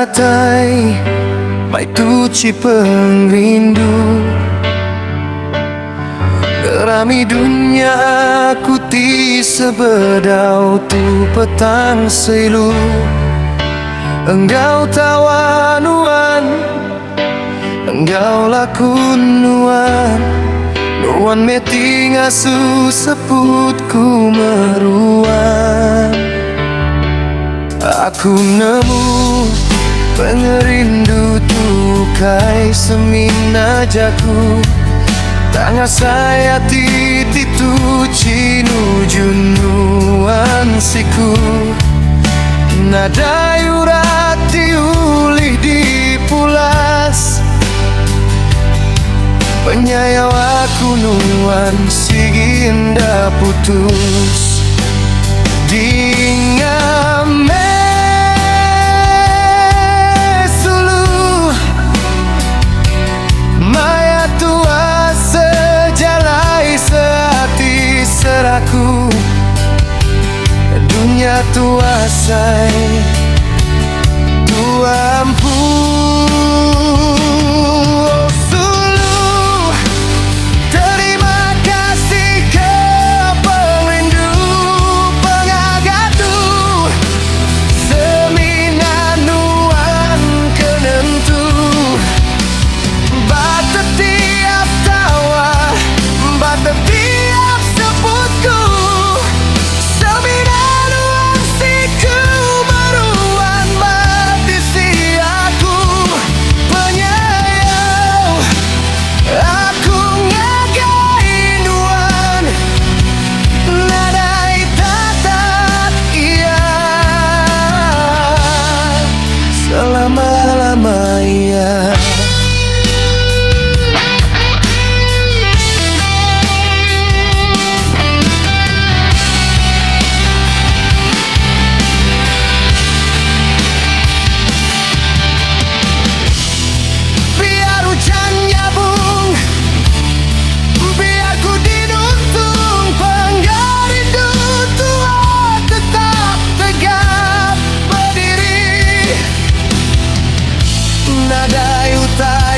teratai baituci pengrindu. Gerami dunia aku ti sebedau tu petang seilu. Engkau tawanuan, engkau lakun nuan. Nuan meti ngasu seputku meruan. Aku nemu pengerindu tukai semina jaku. Tanga saya titi tu cinu junuan siku. Nada yurati ulih dipulas. Penyayau aku nuan sigi indah putus. Dingame sulu maya tua sejalai sehati seraku. Dunia tua say tua ampun. Sulu terima kasih ke pengrindu pengagatu. Semina nuan kenentu. Bata tiap tawa, bata tiap sebutku. Semina nuan siku meruan mati si aku. Penyayau aku ngagai nuan. Nadai tatat iya selama-lamanya. Biar hujan nyabung, biar ku dinuntung, penggarindu tua tetap tegap berdiri. Nada yuta